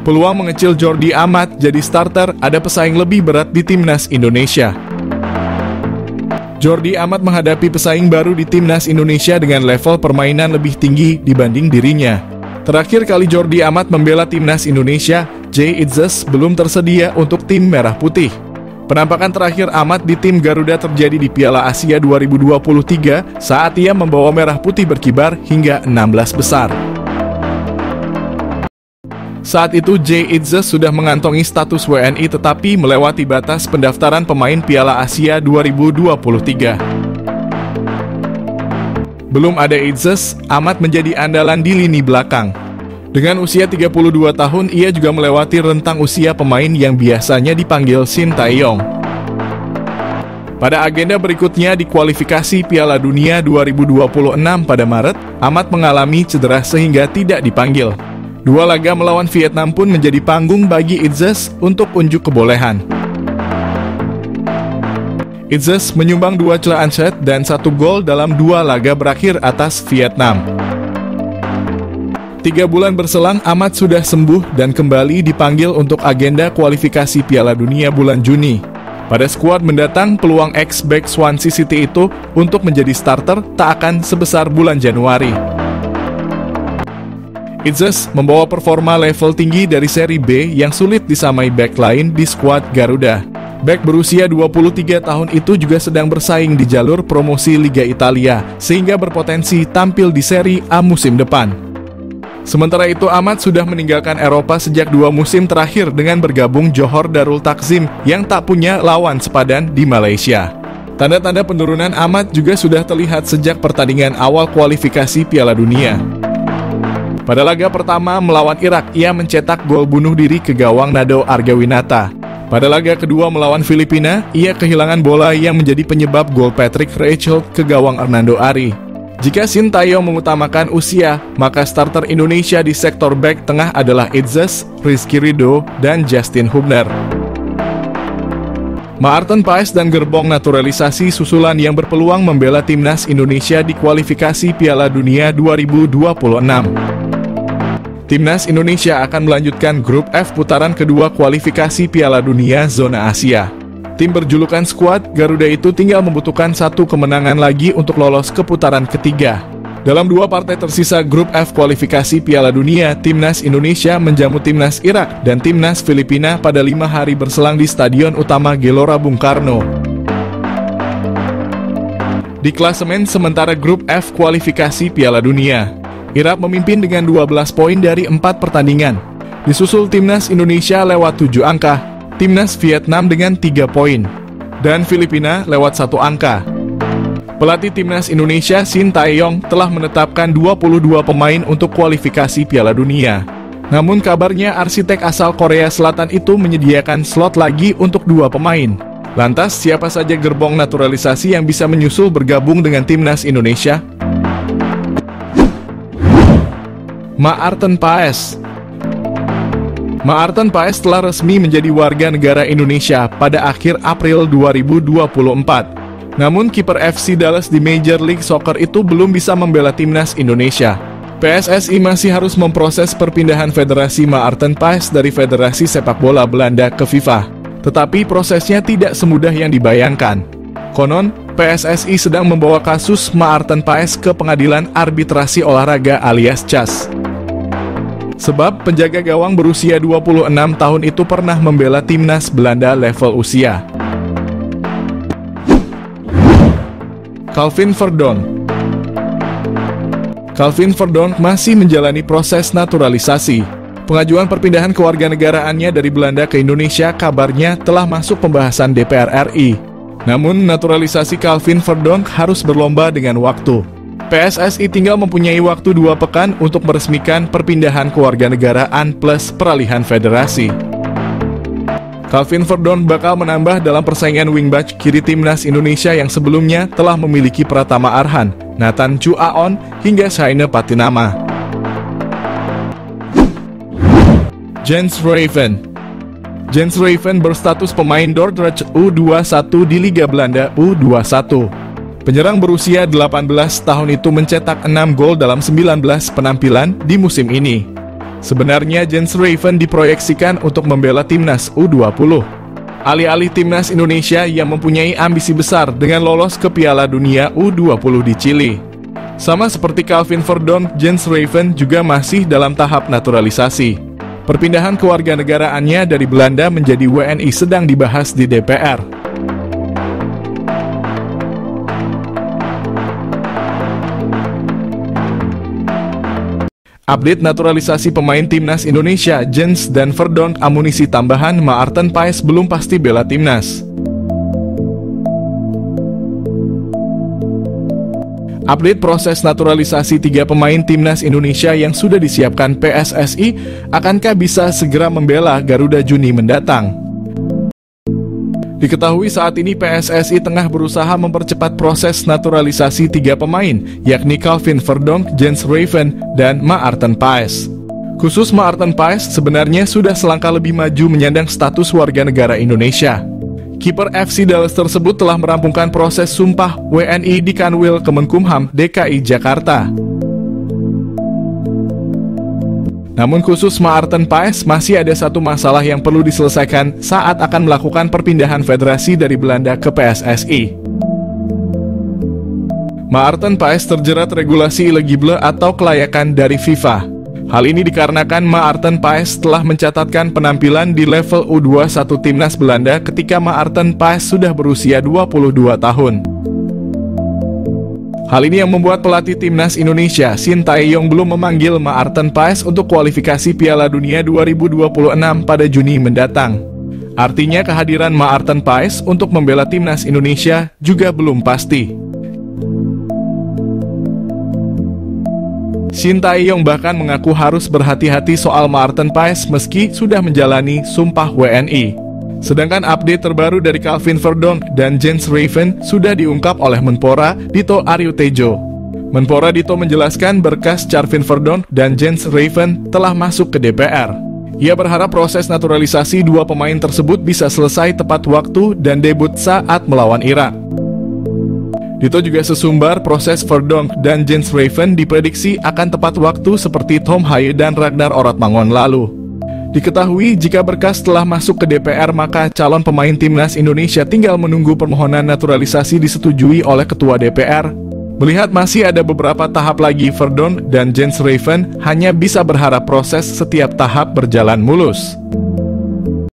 Peluang mengecil Jordi Amat jadi starter, ada pesaing lebih berat di timnas Indonesia. Jordi Amat menghadapi pesaing baru di timnas Indonesia dengan level permainan lebih tinggi dibanding dirinya. Terakhir kali Jordi Amat membela timnas Indonesia, Jay Itzes belum tersedia untuk tim Merah Putih. Penampakan terakhir Amat di tim Garuda terjadi di Piala Asia 2023 saat ia membawa Merah Putih berkibar hingga 16 besar. Saat itu Jay Itzes sudah mengantongi status WNI tetapi melewati batas pendaftaran pemain Piala Asia 2023. Belum ada Itzes, Amat menjadi andalan di lini belakang. Dengan usia 32 tahun, ia juga melewati rentang usia pemain yang biasanya dipanggil Shin Tae-yong. Pada agenda berikutnya di kualifikasi Piala Dunia 2026 pada Maret, Amat mengalami cedera sehingga tidak dipanggil. Dua laga melawan Vietnam pun menjadi panggung bagi Itzes untuk unjuk kebolehan. Itzes menyumbang 2 celaan shot dan 1 gol dalam 2 laga berakhir atas Vietnam. 3 bulan berselang, Amat sudah sembuh dan kembali dipanggil untuk agenda kualifikasi Piala Dunia bulan Juni. Pada skuad mendatang, peluang ex-back Swansea City itu untuk menjadi starter tak akan sebesar bulan Januari. Itzes membawa performa level tinggi dari seri B yang sulit disamai back lain di skuad Garuda. Bek berusia 23 tahun itu juga sedang bersaing di jalur promosi Liga Italia, sehingga berpotensi tampil di Serie A musim depan. Sementara itu, Amat sudah meninggalkan Eropa sejak 2 musim terakhir dengan bergabung Johor Darul Takzim yang tak punya lawan sepadan di Malaysia. Tanda-tanda penurunan Amat juga sudah terlihat sejak pertandingan awal kualifikasi Piala Dunia. Pada laga pertama melawan Irak, ia mencetak gol bunuh diri ke gawang Nado Argawinata. Pada laga kedua melawan Filipina, ia kehilangan bola yang menjadi penyebab gol Patrick Rachel ke gawang Hernando Ari. Jika Shin Tae-yong mengutamakan usia, maka starter Indonesia di sektor bek tengah adalah Itzes, Rizky Ridho, dan Justin Hubner. Maarten Paes dan gerbong naturalisasi susulan yang berpeluang membela timnas Indonesia di kualifikasi Piala Dunia 2026. Timnas Indonesia akan melanjutkan grup F putaran kedua kualifikasi Piala Dunia Zona Asia. Tim berjulukan skuad Garuda itu tinggal membutuhkan 1 kemenangan lagi untuk lolos ke putaran ketiga. Dalam 2 partai tersisa grup F kualifikasi Piala Dunia, Timnas Indonesia menjamu Timnas Irak dan Timnas Filipina pada 5 hari berselang di Stadion Utama Gelora Bung Karno. Di klasemen sementara grup F kualifikasi Piala Dunia, Irak memimpin dengan 12 poin dari 4 pertandingan. Disusul Timnas Indonesia lewat 7 angka, Timnas Vietnam dengan 3 poin, dan Filipina lewat 1 angka. Pelatih Timnas Indonesia Shin Tae-yong telah menetapkan 22 pemain untuk kualifikasi Piala Dunia. Namun kabarnya arsitek asal Korea Selatan itu menyediakan slot lagi untuk 2 pemain. Lantas siapa saja gerbong naturalisasi yang bisa menyusul bergabung dengan Timnas Indonesia? Maarten Paes. Maarten Paes telah resmi menjadi warga negara Indonesia pada akhir April 2024. Namun kiper FC Dallas di Major League Soccer itu belum bisa membela timnas Indonesia. PSSI masih harus memproses perpindahan Federasi Maarten Paes dari Federasi Sepak Bola Belanda ke FIFA. Tetapi prosesnya tidak semudah yang dibayangkan. Konon, PSSI sedang membawa kasus Maarten Paes ke Pengadilan Arbitrasi Olahraga alias CAS. Sebab penjaga gawang berusia 26 tahun itu pernah membela timnas Belanda level usia. Calvin Verdonk. Calvin Verdonk masih menjalani proses naturalisasi. Pengajuan perpindahan kewarganegaraannya dari Belanda ke Indonesia kabarnya telah masuk pembahasan DPR RI. Namun naturalisasi Calvin Verdonk harus berlomba dengan waktu. PSSI tinggal mempunyai waktu 2 pekan untuk meresmikan perpindahan kewarganegaraan plus peralihan federasi. Calvin Verdonk bakal menambah dalam persaingan wingback kiri timnas Indonesia yang sebelumnya telah memiliki Pratama Arhan, Nathan Chu Aon, hingga Shaine Patinama. Jens Raven. Jens Raven berstatus pemain Dordrecht U21 di Liga Belanda U21. Penyerang berusia 18 tahun itu mencetak 6 gol dalam 19 penampilan di musim ini. Sebenarnya Jens Raven diproyeksikan untuk membela timnas U20. Alih-alih timnas Indonesia yang mempunyai ambisi besar dengan lolos ke Piala Dunia U20 di Chili. Sama seperti Calvin Verdonk, Jens Raven juga masih dalam tahap naturalisasi. Perpindahan kewarganegaraannya dari Belanda menjadi WNI sedang dibahas di DPR. Update naturalisasi pemain timnas Indonesia, Jens dan Verdonk, amunisi tambahan, Maarten Paes belum pasti bela timnas. Update proses naturalisasi 3 pemain timnas Indonesia yang sudah disiapkan PSSI, akankah bisa segera membela Garuda Juni mendatang? Diketahui saat ini PSSI tengah berusaha mempercepat proses naturalisasi 3 pemain, yakni Calvin Verdonk, Jens Raven, dan Maarten Paes. Khusus Maarten Paes sebenarnya sudah selangkah lebih maju menyandang status warga negara Indonesia. Kiper FC Dallas tersebut telah merampungkan proses sumpah WNI di Kanwil Kemenkumham DKI Jakarta. Namun khusus Maarten Paes masih ada satu masalah yang perlu diselesaikan saat akan melakukan perpindahan federasi dari Belanda ke PSSI. Maarten Paes terjerat regulasi elegible atau kelayakan dari FIFA. Hal ini dikarenakan Maarten Paes telah mencatatkan penampilan di level U21 timnas Belanda ketika Maarten Paes sudah berusia 22 tahun. Hal ini yang membuat pelatih timnas Indonesia, Shin Tae-yong, belum memanggil Maarten Paes untuk kualifikasi Piala Dunia 2026 pada Juni mendatang. Artinya kehadiran Maarten Paes untuk membela timnas Indonesia juga belum pasti. Shin Tae-yong bahkan mengaku harus berhati-hati soal Maarten Paes meski sudah menjalani sumpah WNI. Sedangkan update terbaru dari Calvin Verdonk dan Jens Raven sudah diungkap oleh Menpora Dito Aryo Tejo. Menpora Dito menjelaskan berkas Calvin Verdonk dan Jens Raven telah masuk ke DPR. Ia berharap proses naturalisasi 2 pemain tersebut bisa selesai tepat waktu dan debut saat melawan Irak. Dito juga sesumbar proses Verdonk dan Jens Raven diprediksi akan tepat waktu seperti Tom Haye dan Ragnar Orotmangon lalu. Diketahui jika berkas telah masuk ke DPR maka calon pemain timnas Indonesia tinggal menunggu permohonan naturalisasi disetujui oleh Ketua DPR. Melihat masih ada beberapa tahap lagi, Verdonk dan Jens Raven hanya bisa berharap proses setiap tahap berjalan mulus.